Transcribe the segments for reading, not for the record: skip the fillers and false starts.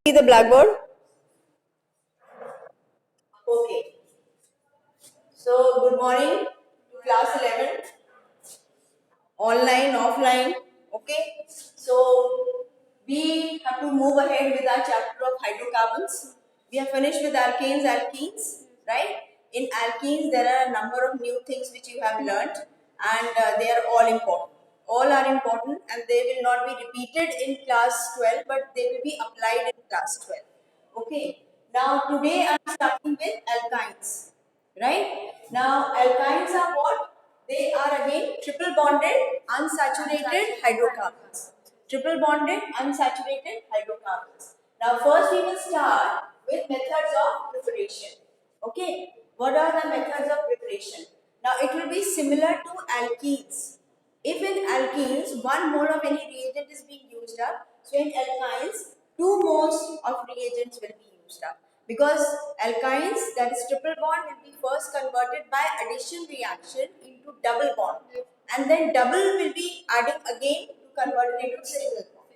See the blackboard. Okay. So good morning to class 11. Online, offline. Okay. So we have to move ahead with our chapter of hydrocarbons. We are finished with alkenes, right? In alkenes, there are a number of new things which you have learnt, and they are all important. All are important, and they will not be repeated in class 12, but they will be applied in class 12. Okay. Now today I am starting with alkynes. Right? Now alkynes are what? They are again triple bonded unsaturated hydrocarbons. Triple bonded unsaturated hydrocarbons. Now first we will start with methods of preparation. Okay. What are the methods of preparation? Now it will be similar to alkenes. If in alkenes 1 mole of any reagent is being used up, so in alkynes 2 moles of reagents will be used up. Because alkynes, that is triple bond, will be first converted by addition reaction into double bond, and then double will be adding again to convert it into single bond.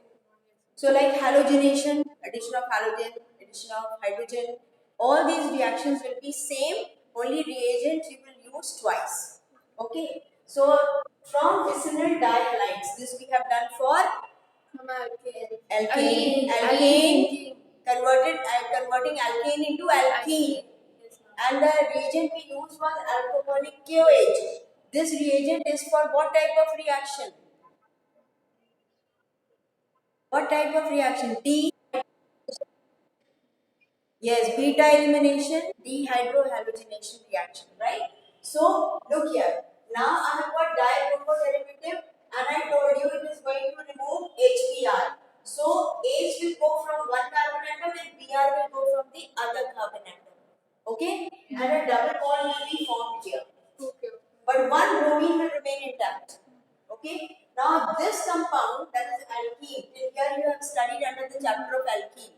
So like halogenation, addition of halogen, addition of hydrogen, all these reactions will be same, only reagents you will use twice. Okay. So from vicinal dihalides, this we have done for alkane, converting alkane into alkene. And the reagent we used was alcoholic KOH. This reagent is for what type of reaction? What type of reaction? Yes, beta elimination, dehydrohalogenation reaction, right? So, look here. Now I have got dipropo derivative and I told you it is going to remove HBr. So, H will go from one carbon atom and Br will go from the other carbon atom. Okay? And a double bond will be formed here. But one bromine will remain intact. Okay? Now, this compound, that is alkene, till here you have studied under the chapter of alkene.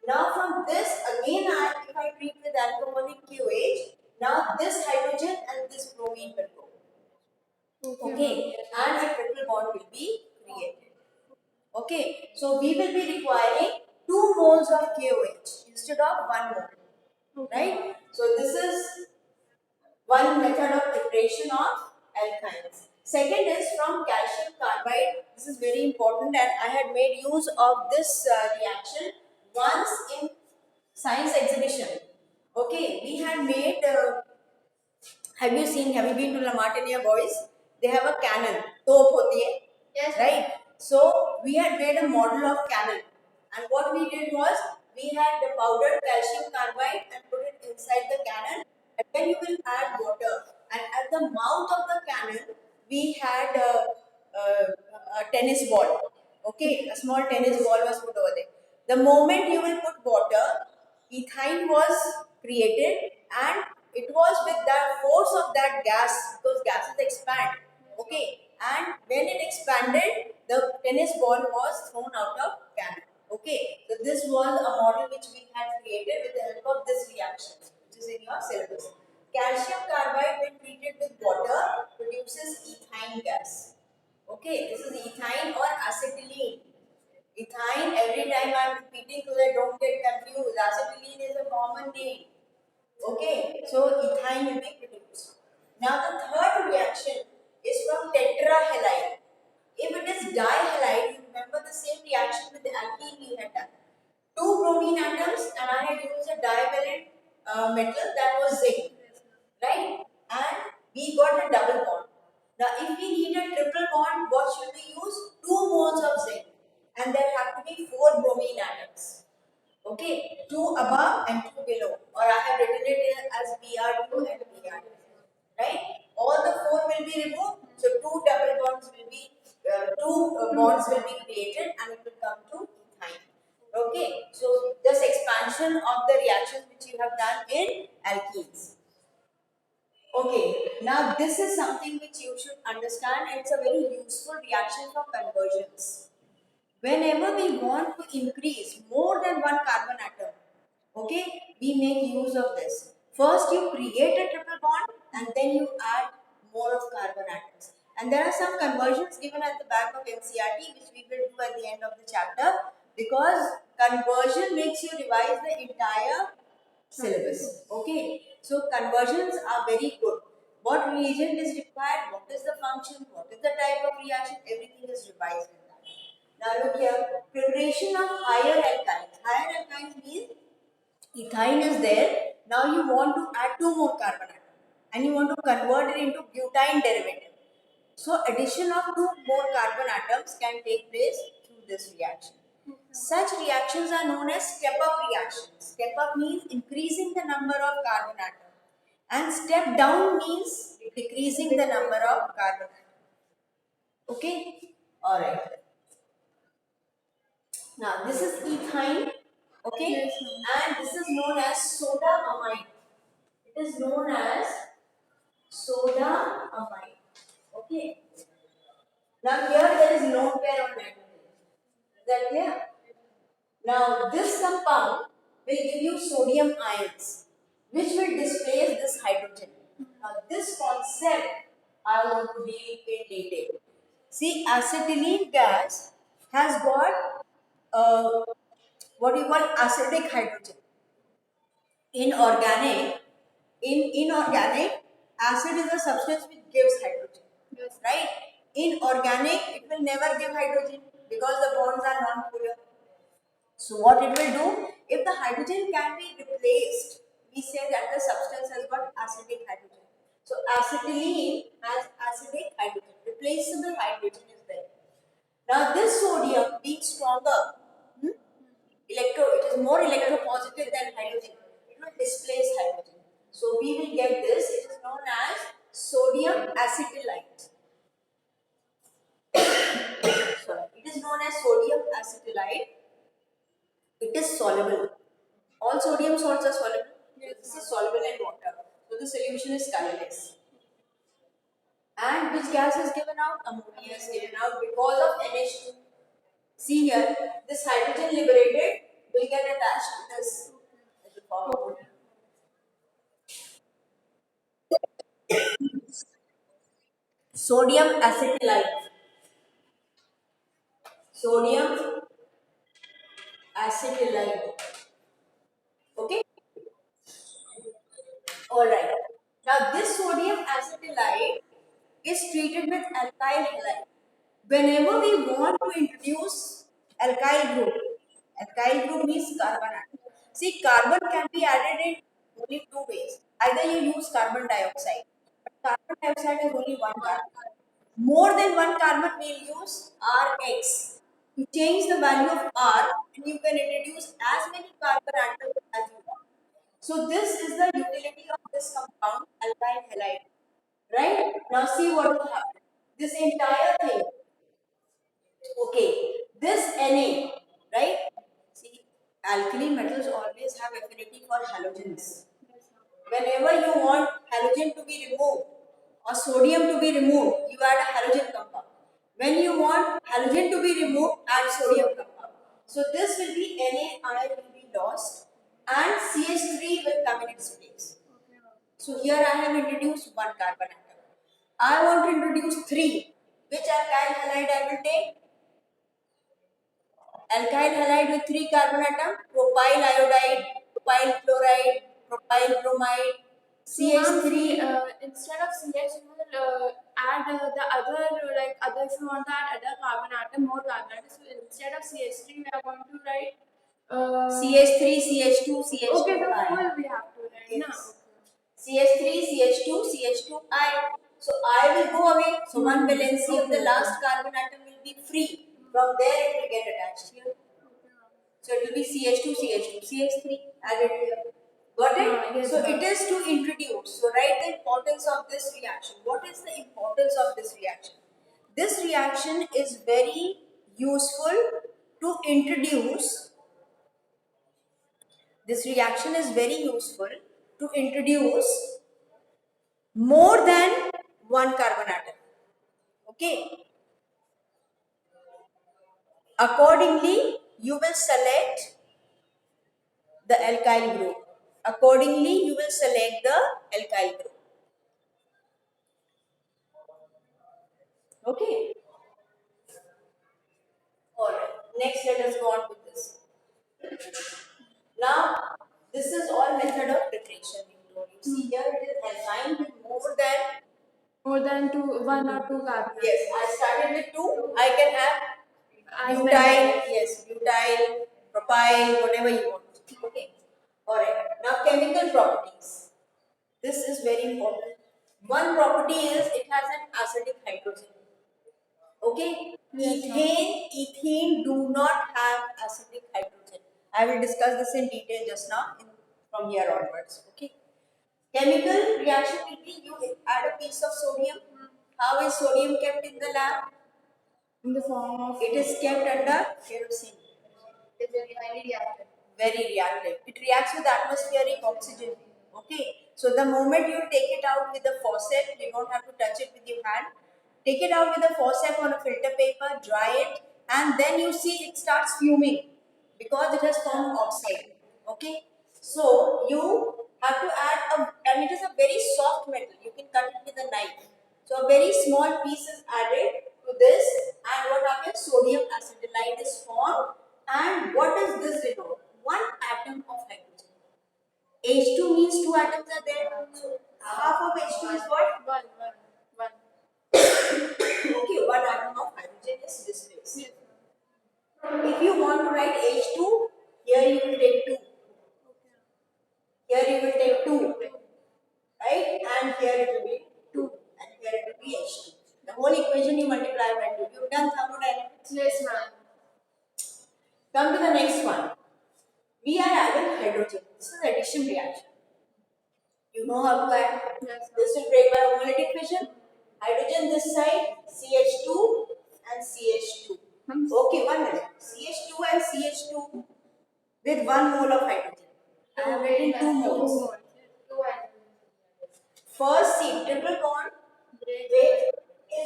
Now from this again if I treat with alcoholic QH, now this hydrogen and this bromine will go. Okay. And a triple bond will be created. Okay. So we will be requiring 2 moles of KOH instead of 1 mole. Right? So this is one method of preparation of alkynes. Second is from calcium carbide. This is very important, and I had made use of this reaction once in science exhibition. Okay, we had made. Have you been to La Martiniere, boys? They have a cannon. Top hoti hai. Yes. Right. So we had made a model of cannon, and what we did was we had the powdered calcium carbide and put it inside the cannon, and then you will add water. And at the mouth of the cannon, we had a tennis ball. Okay, a small tennis ball was put over there. The moment you will put water, ethine was created, and it was with the force of that gas, because gases expand. Okay, and when it expanded, the tennis ball was thrown out of cannon. Okay, so this was a model which we had created with the help of this reaction, which is in your syllabus. Calcium carbide, when treated with water, produces ethine gas. Okay, this is ethine or acetylene. Ethine, every time I am repeating so that don't get confused, acetylene is a common name. Okay, so ethine will be produced. Now the third reaction is from tetrahalide. If it is dihalide, you remember the same reaction with the alkene we had done. 2 bromine atoms, and I had used a divalent metal, that was zinc, right? And we got a double bond. Now if we need a triple bond, what should we use? 2 moles of zinc, and there have to be 4 bromine atoms. Okay, 2 above and 2 below, or I have written it as Br2 and Br2. Right? All the 4 will be removed, so 2 double bonds will be, 2 bonds will be created, and it will come to ethine. Okay, so this expansion of the reactions which you have done in alkenes. Okay, now this is something which you should understand, and it's a very useful reaction for conversions. Whenever we want to increase more than one carbon atom, okay, we make use of this. First, you create a triple bond, and then you add more of carbon atoms. And there are some conversions given at the back of NCERT, which we will do at the end of the chapter. because conversion makes you revise the entire syllabus. Okay, so conversions are very good. What reagent is required? What is the function? What is the type of reaction? Everything is revised in that. Now look here, preparation of higher alkynes. Higher alkynes means ethyne is there. Now you want to add two more carbon atoms and you want to convert it into butane derivative. So addition of two more carbon atoms can take place through this reaction. Such reactions are known as step-up reactions. Step-up means increasing the number of carbon atoms and step-down means decreasing the number of carbon atoms. Okay? Alright. Now this is ethyne. Okay? Yes, and this is known as soda amide. It is known as soda amide. Okay? Now here there is lone pair of nitrogen. Is that clear? Now this compound will give you sodium ions which will displace this hydrogen. Now this concept I want to deal in detail. See, acetylene gas has got what you call acidic hydrogen. Inorganic, in inorganic, acid is a substance which gives hydrogen. Yes. Right? Inorganic, it will never give hydrogen because the bonds are non-polar. So what it will do, if the hydrogen can be replaced, we say that the substance has got acidic hydrogen. So acetylene has acidic hydrogen, replaceable hydrogen is there. Now this sodium being stronger, it is more electropositive than hydrogen. It will displace hydrogen. So we will get this. It is known as sodium acetylite. Sorry, it is known as sodium acetylite. It is soluble. All sodium salts are soluble. Yes. This is soluble in water. So the solution is colorless. And which gas is given out? Ammonia is given out because of NH2. See here, this hydrogen liberated will get attached to this. Sodium acetylite. Sodium acetylite. Okay? Alright. Now this sodium acetylite is treated with alkyl halide. Whenever we want to introduce alkyl group means carbon atom. See, carbon can be added in only two ways. Either you use carbon dioxide, but carbon dioxide has only one carbon. More than one carbon we'll use Rx. To change the value of R, and you can introduce as many carbon atoms as you want. So this is the utility of this compound, alkyl halide. Right? Now see what will happen. This entire thing, okay, this Na, right? See, alkali metals always have affinity for halogens. Whenever you want halogen to be removed or sodium to be removed, you add a halogen compound. When you want halogen to be removed, add sodium compound. So this will be Na ion will be lost and CH3 will come in its place. So here I have introduced one carbon atom. I want to introduce three. Which alkyl halide I will take? Alkyl halide with three carbon atom, propyl iodide, propyl chloride, propyl bromide, CH3. Instead of CH, you will add the other, if you want to add other carbon atom, more carbon atom. So instead of CH3, we are going to write CH3, CH2, CH2. Okay, the full we have to write. Yes. No. CH3, CH2, CH2I. So I will go away. So one valency of the last carbon atom will be free. From there it will get attached here. So it will be CH2, CH2, CH3 added here. Got it? Yes, so it is to introduce. So write the importance of this reaction. What is the importance of this reaction? This reaction is very useful to introduce. This reaction is very useful to introduce more than one carbon atom. Okay. Accordingly, you will select the alkyl group. Accordingly, you will select the alkyl group. Okay. Alright. Next, let us go on with this. Now, this is all method of preparation. You see here it is assigned with More than two, one or two carbon. yes, I started with 2. I can have As butyl, many. yes, butyl, propyl, whatever you want. Okay. Alright. Now chemical properties. This is very important. One property is it has an acidic hydrogen. Okay. Ethane do not have acidic hydrogen. I will discuss this in detail just now from here onwards. Okay. Chemical reaction will be you add a piece of sodium. How is sodium kept in the lab? In the form of. It is kept under kerosene. It's very highly reactive. Very reactive. It reacts with atmospheric oxygen. Okay. So the moment you take it out with a faucet, you don't have to touch it with your hand. Take it out with a faucet on a filter paper, dry it, and then you see it starts fuming because it has formed oxide. Okay. So you have to add and it is a very soft metal. You can cut it with a knife. So a very small piece is added to this, and what happens? Sodium acetylide is formed. And what does this denote? One atom of hydrogen. H2 means 2 atoms are there. So half of H2 is what? One. Okay, 1 atom of hydrogen is displaced. Yes. If you want to write H2, here you will take 2. Here you will take 2. Right? And here it will be 2. And here it will be H2. The whole equation you multiply by 2. You've done thermodynamics. Yes, ma'am. Come to the next one. We are adding hydrogen. This is addition reaction. You know how to add. Yes. This will break by homolytic fission. Hydrogen this side, CH2 and CH2. Okay, 1 minute. CH2 and CH2 with 1 mole of hydrogen. I have written 2 moles. First C, triple bond with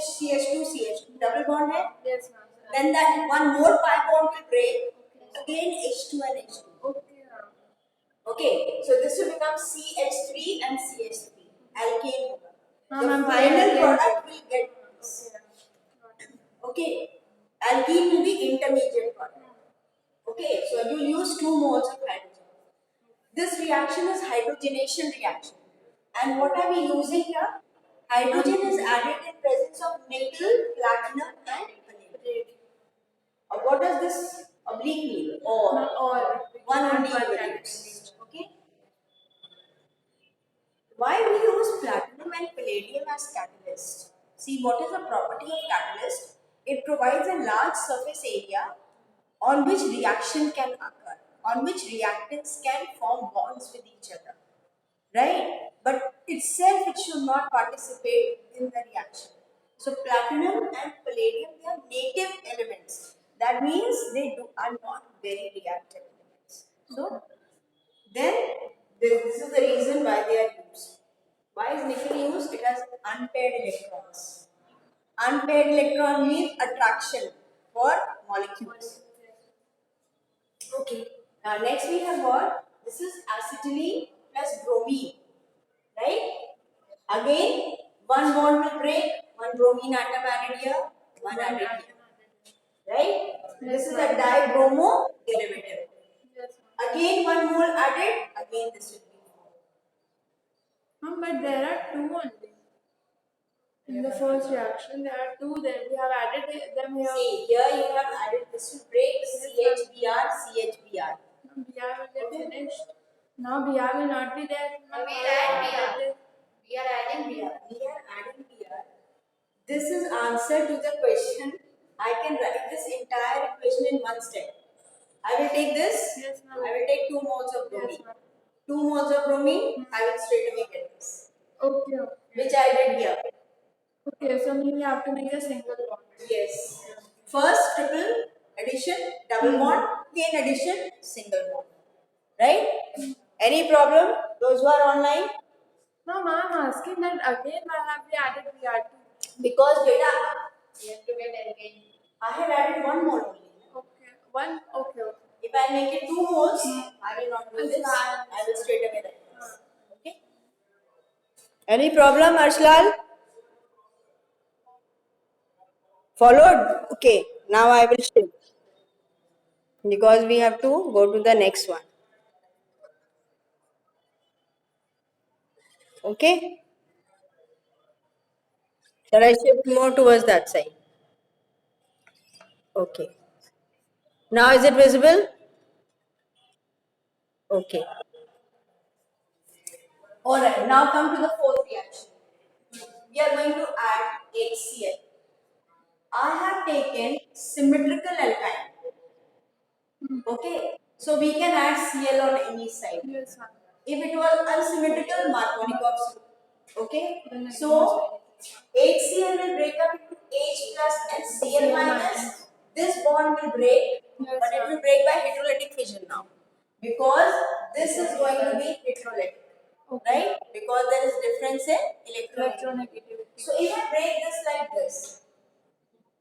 CH2, CH2. Double bond hai. Yes, ma'am. Then that 1 more pi bond will break. Again H2 and H2. Okay, ma'am. Okay, so this will become CH3 and CH3. Alkane hoga. Ma'am, The I'm final alkane. product will get this. Okay, alkene will be intermediate product. Okay, so you use 2 moles of hydrogen. This reaction is hydrogenation reaction. And what are we using here? Hydrogen is added in presence of nickel, platinum and palladium. What does this oblique mean? Or. One only you will use. Okay. Why we use platinum and palladium as catalyst? See, what is the property of catalyst? It provides a large surface area on which reaction can occur, on which reactants can form bonds with each other. Right? But itself it should not participate in the reaction. So platinum and palladium, they are native elements. That means are not very reactive elements. So then this is the reason why they are used. Why is nickel used? It has unpaired electrons. Unpaired electron means attraction for molecules. Okay. Now next we have got, this is acetylene plus bromine. Right? Again, 1 bond will break, 1 bromine atom added here, 1 added here. Right? This is a dibromo derivative. Yes, Again 1 mole added, again this will be. ma'am, but there are 2 only. In the first reaction, there are 2. Then we have added them here. See, here you have added, this will break CHBr, CHBr. BR will get finished. Now BR will not be there. We add BR. We are adding BR. We are adding Br. This is answer to the question. I can write this entire equation in one step. I will take this. Yes, ma'am. I will take 2 moles of bromine. Yes, ma'am. 2 moles of bromine. I will straight away get this, Okay. which I did here. Okay, so we have to make a single bond. Yes. First triple addition, double bond, again addition, single bond. Right? Any problem? Those who are online? No, ma'am, asking that again, why have we added BR2? Because beta, We have to get alkane. I have added 1 mole only. Okay, one, okay. If I make it 2 moles, I will not do It's this. fine. I will straight away write this. Okay? Any problem, Arshilal? Followed? Okay. Now I will shift. because we have to go to the next one. Okay? Shall I shift more towards that side? Okay. Now is it visible? Okay. Alright, now come to the fourth reaction. We are going to add HCl. I have taken symmetrical alkyne. Okay. So we can add Cl on any side. Yes, ma'am. If it was unsymmetrical, Markovnikov soup. Okay. So HCl will break up into H plus and Cl minus. This bond will break, but it will break by hydrolytic fission now. Because this is going to be hydrolytic. Right? Because there is difference in electronegativity. So if I break this like this,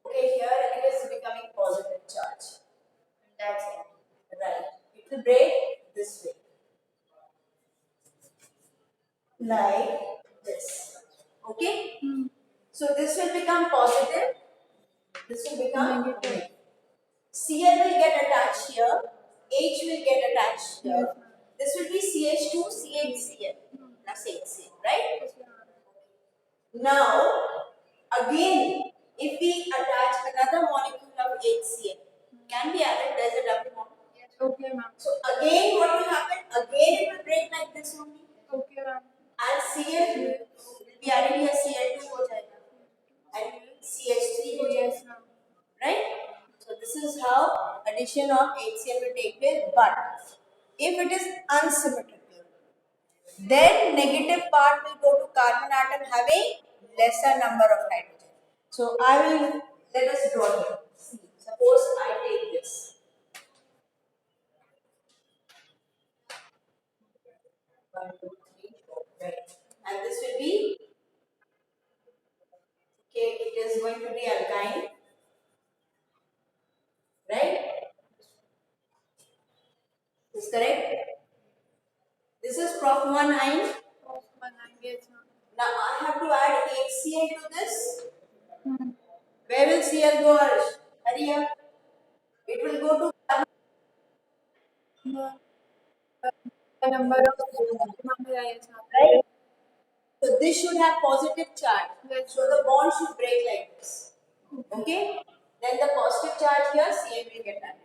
okay, here it is becoming positive charge. That's it. Right. It will break this way. Like this. Okay? So this will become positive. This will become negative. Cl will get attached here. H will get attached here. This will be CH2, CHCl plus HCl, right? Now, again, if we attach another molecule of HCl, can be added as a double bond. Okay, ma'am. So again, what will happen? Again, it will break like this only. Okay, ma'am. And Cl will be added here. Cl2 हो जाएगा. And CH3 हो Yes, जाएगा. ma'am. Right? So this is how addition of HCl will take place. But if it is unsymmetrical, then negative part will go to carbon atom having lesser number of hydrogen. So I will let us draw here. See, suppose I take this. 1, 2, 3, 4. Right. And this will be okay. It is going to be alkyne, right? Is correct. This is Prof 1 ion. Yes, ma'am. Now I have to add HCl to this. Where will Cl go, Harsh? Hurry up. It will go to carbon. The number of number, yes, ma'am. Right? So this should have positive charge. Yes. So the bond should break like this. Okay? Then the positive charge here, Cl will get added.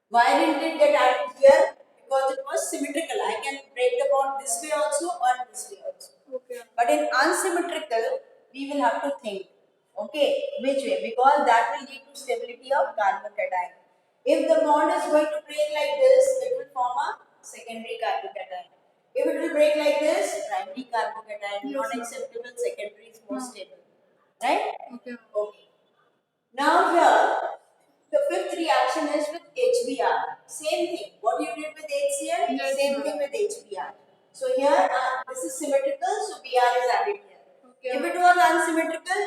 Why didn't it get added here? Because it was symmetrical. I can break the bond this way also or this way also. Okay. But in unsymmetrical, we will have to think. Okay, which way? Because that will lead to stability of carbon cation. If the bond is going to break like this, it will form a secondary carbon cation. If it will break like this, primary carbon cation, Yes, not ma'am. acceptable, secondary is more stable. Right? Okay. Okay. Now here, the fifth reaction is with HBr. Same thing. What you did with HCl, Yes, same ma'am. thing with HBr. So here, this is symmetrical, so Br is added here. Okay. If it was unsymmetrical,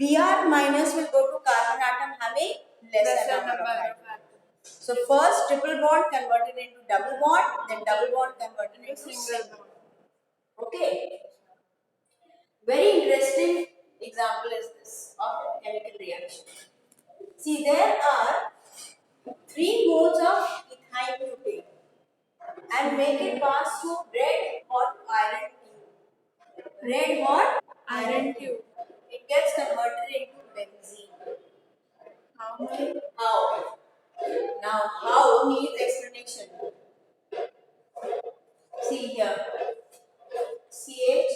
Br minus will go to carbon atom having lesser number of hydrogen. So first triple bond converted into double bond, then double bond converted into single bond. Okay. Very interesting example is this of chemical reaction. See, there are 3 moles of ethyl butane and make it pass through red hot iron tube. Red hot iron tube. It gets converted into benzene. How? Now, how needs explanation. See here. CH,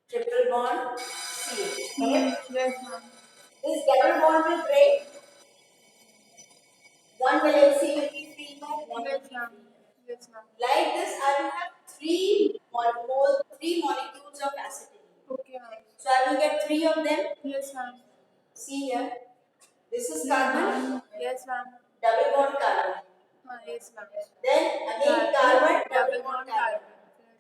triple bond, CH. Correct? Yes, ma'am. This double bond will break. One valency will be free by one will Yes, be ma'am. free. Yes, ma'am. Like this, I will have three molecules of acetylene. Okay, ma'am. So I will get 3 of them. Yes, ma'am. See here. This is carbon, Yes, ma'am. double bond carbon. Yes, ma'am. Then again carbon, double bond carbon.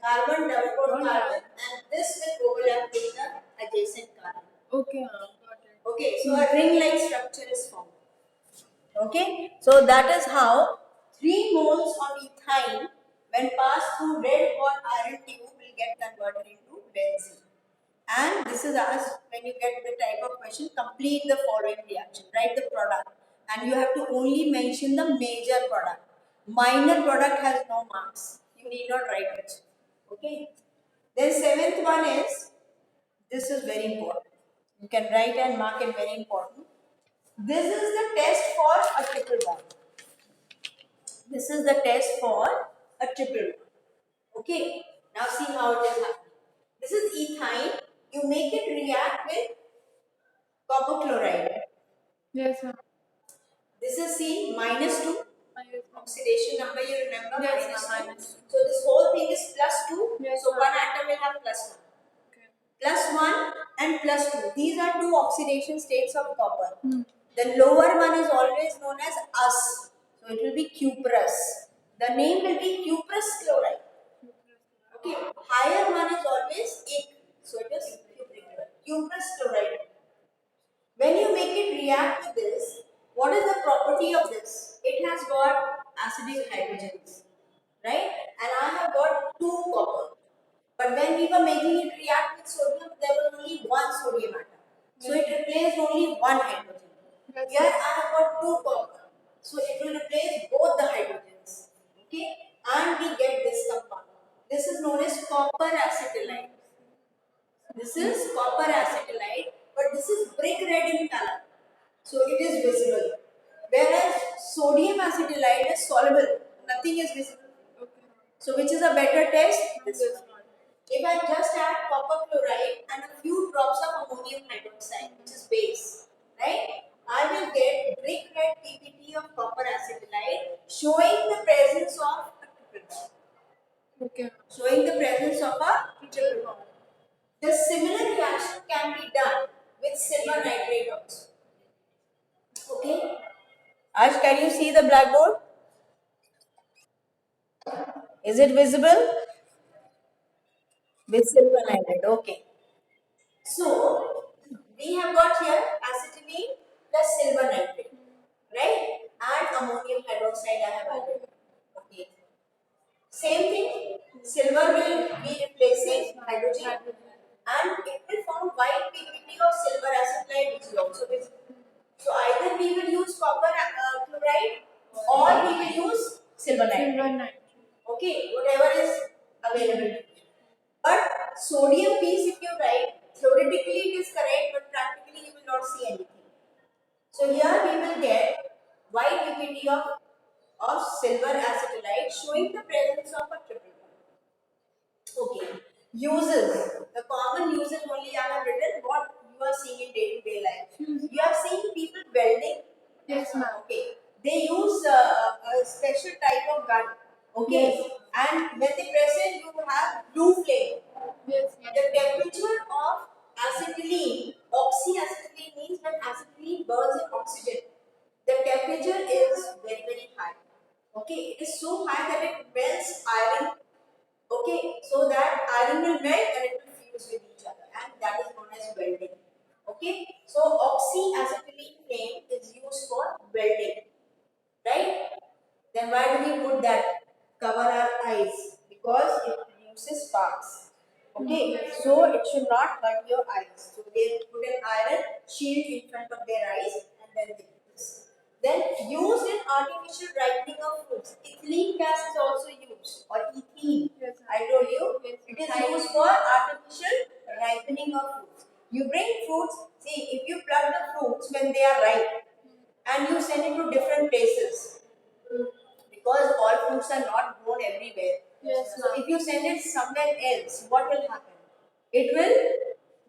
Carbon, double bond carbon, and this will overlap with the adjacent carbon. Okay, ma'am. Got it. Okay, so a ring-like structure is formed. Okay, so that is how 3 moles of ethyl, when passed through red hot iron tube, will get converted into benzene. And this is asked when you get the type of question, complete the following reaction, write the product. and you have to only mention the major product. Minor product has no marks. You need not write it. Okay. Then seventh one is, this is very important. You can write and mark it very important. This is the test for a triple bond. This is the test for a triple bond. Okay. Now see how it is happening. This is ethyne. You make it react with copper chloride. Yes, ma'am. This is C -2. Yes, ma'am. Oxidation number you remember? Yes, -2. ma'am. So this whole thing is +2. Yes, So ma'am. one atom will have +1. Okay. +1 and +2. These are two oxidation states of copper. Hmm. The lower one is always known as us. So it will be cuprous. The name will be cuprous chloride. Okay. Higher one is always ic. So it is cuprous chloride. When you make it react with this, what is the property of this? It has got acidic hydrogens, right? And I have got 2 copper. But when we were making it react with sodium, there was only 1 sodium atom. So it replaced only 1 hydrogen. Yes. Here I have got 2 copper. So it will replace both the hydrogens. Okay? And we get this compound. This is known as copper acetylide. This is copper acetylide, but this is brick red in color. So it is visible. Whereas sodium acetylide is soluble. Nothing is visible. Okay. So which is a better test? This Yes, one. ma'am. If I just add copper chloride and a few drops of ammonium hydroxide, which is base, right? I will get brick red PPT of copper acetylide showing the presence of a triple bond. Okay. Showing the presence of a triple bond. The similar reaction can be done with silver nitrate also. Okay? Ash, can you see the blackboard? Is it visible? With silver nitrate, okay. So, we have got here acetylene plus silver nitrate, right? And ammonium hydroxide I have added. Okay. Same thing, silver will be replacing hydrogen and it will form white PPT of silver acetylide, which is also visible. So, either we will use copper chloride or we will use silver nitrate. Silver nitrate. Okay, whatever is available. But sodium piece, if you write, theoretically it is correct, but practically you will not see anything. So here we will get white PPT of silver acetylide showing the presence of a triple bond. Okay. Uses. The common uses only I have written what you are seeing in day-to-day life. You have seen people welding. Yes, ma'am. Okay. They use a special type of gun. Okay. Yes. And when they press it, you have blue flame. Yes, The temperature of acetylene, oxyacetylene means when acetylene burns in oxygen, the temperature is very, very high. Okay, it is so high that it melts iron. Okay, so that iron will melt and it will fuse with each other, and that is known as welding. Okay, so oxyacetylene flame is used for welding, right? Then why do we put that? Cover our eyes because it produces sparks. Okay, so it should not hurt your eyes. So they put an iron shield in front of their eyes and then they do this. Then used in artificial ripening of fruits. Ethylene gas is also used or ethene. Yes, I told you Yes. it is used for artificial ripening of fruits. You bring fruits. See, if you pluck the fruits when they are ripe and you send it to different places because all fruits are not grown everywhere. Yes, So ma'am. if you send it somewhere else, what will happen? It will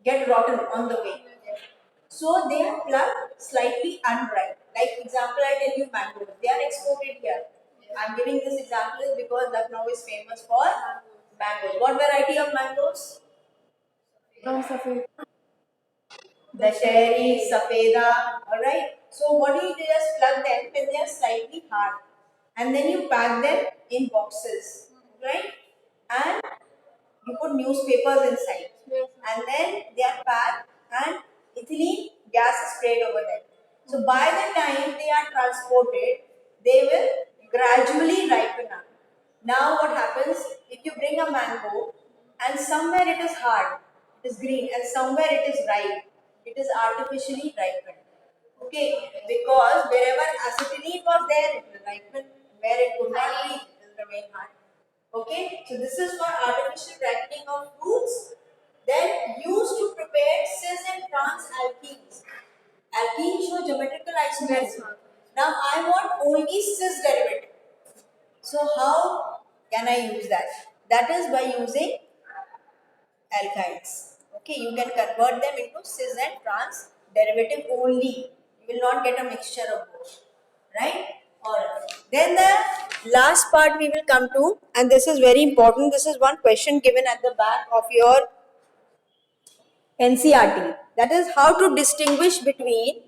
get rotten on the way. So they are plucked slightly unripe. Like example, I tell you mangoes. They are exported here. I'm giving this example because Lucknow is famous for mangoes. What variety of mangoes? Safed. The cherry, safeda, alright. So what do you do is plug them when they are slightly hard and then you pack them in boxes, right? And you put newspapers inside Yes, and then they are packed and ethylene gas is sprayed over them. So by the time they are transported, they will gradually ripen up. Now what happens if you bring a mango and somewhere it is hard, it is green and somewhere it is ripe, it is artificially ripened. Okay, because wherever acetylene was there, it will ripen. Where it could not be, it will remain hard. Okay, so this is for artificial ripening of fruits. Then used to prepare cis and trans alkenes. Alkenes show geometrical isomerism. Now I want only cis derivative. So how can I use that? That is by using alkynes. Okay, you can convert them into cis and trans derivative only. You will not get a mixture of both. Right? Alright. Then the last part we will come to, and this is very important. This is one question given at the back of your NCRT. That is how to distinguish between.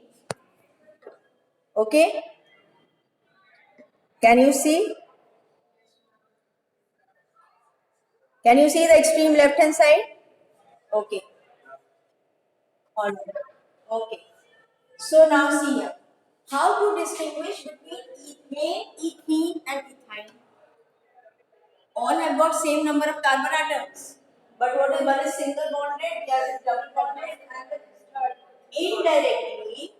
Okay, can you see? Can you see the extreme left hand side? Okay. Alright. Okay. So now see here. How to distinguish between ethane, ethene and ethyne? All have got same number of carbon atoms. But what is one is single bonded, the other is double bonded, and the third. Indirectly,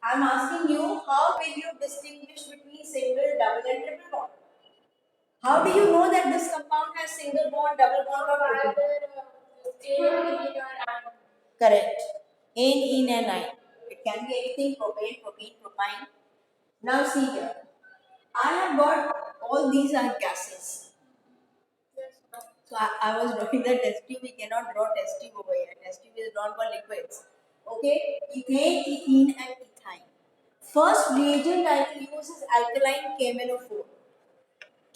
I am asking you how will you distinguish between single, double, and triple bond? How do you know that this compound has single bond, double bond, or triple bond? Correct. Ane, and ine. It can be anything: propane, propene, propine. Now see here. I have got all these are gases. So I was drawing the test tube. We cannot draw test tube over here. Test tube is drawn for liquids. Okay. Ethane, ethene, and ethyne. First reagent I will use is alkaline KMnO4.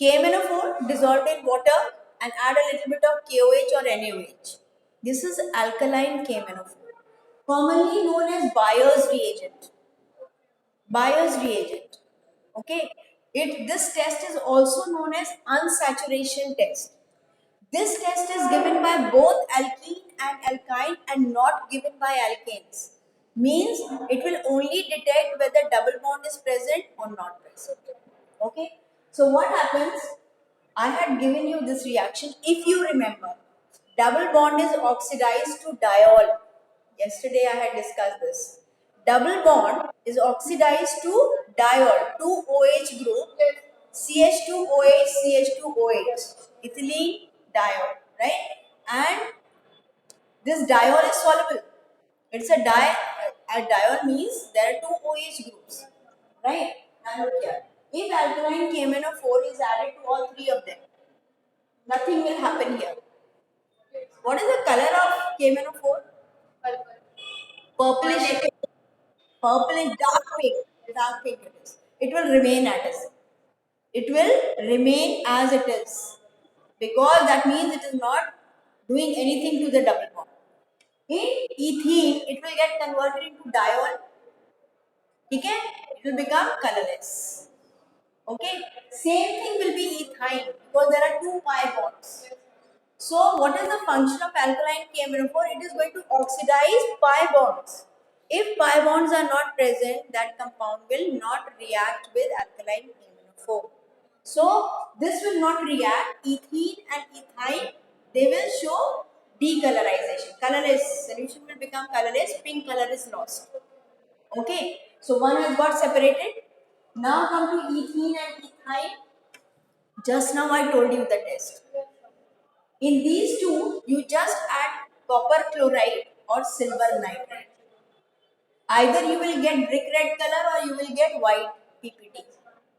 KMnO4 dissolved in water and add a little bit of KOH or NaOH. This is alkaline KMnO4, commonly known as Bayer's reagent. Bayer's reagent. Okay. This test is also known as unsaturation test. This test is given by both alkene and alkyne and not given by alkanes. Means it will only detect whether double bond is present or not present. Okay. So what happens? I had given you this reaction. If you remember, double bond is oxidized to diol. Yesterday I had discussed this. Double bond is oxidized to diol, 2OH group, CH2OH, CH2OH, ethylene diol, right? And this diol is soluble. It's a diol means there are two OH groups, right? Now look here. If alkaline KMnO4 is added to all three of them, nothing will happen here. What is the color of KMnO4? Purplish. Purplish, dark pink. Dark pink it is. It will remain as it will remain as it is, because that means it is not doing anything to the double bond. In ethene, it will get converted into diol. Okay? It will become colorless. Okay? Same thing will be ethyne, because there are two pi bonds. So, what is the function of alkaline KMnO4? It is going to oxidize pi bonds. If pi bonds are not present, that compound will not react with alkaline KMnO4. So, this will not react. Ethene and ethyne, they will show decolorization. Colorless. Solution will become colorless. Pink color is lost. Okay. So, one has got separated. Now come to ethene and ethyne. Just now I told you the test. In these two, you just add copper chloride or silver nitrate. Either you will get brick red color or you will get white PPT.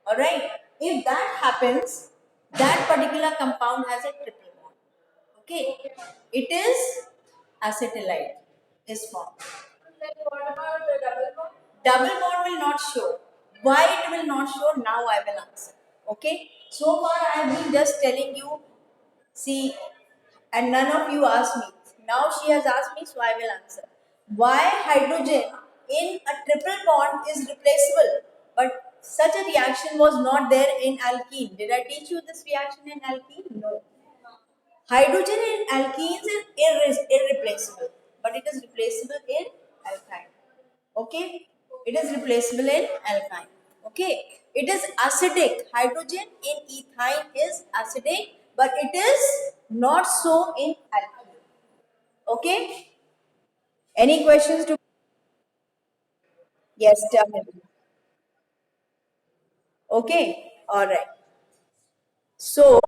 Alright? If that happens, that particular compound has a triple bond. Okay? It is acetylide is formed. Then what about the double bond? Double bond will not show. Why it will not show? Now I will answer. Okay? So far I have been just telling you, see, and none of you asked me. Now she has asked me, so I will answer. Why hydrogen in a triple bond is replaceable, but such a reaction was not there in alkene? Did I teach you this reaction in alkene? No. Hydrogen in alkenes is irreplaceable, but it is replaceable in alkyne. Okay? It is replaceable in alkyne. Okay? It is acidic. Hydrogen in ethyne is acidic, but it is not so in alkene. Okay? Any questions to Yes, definitely. Okay, all right. So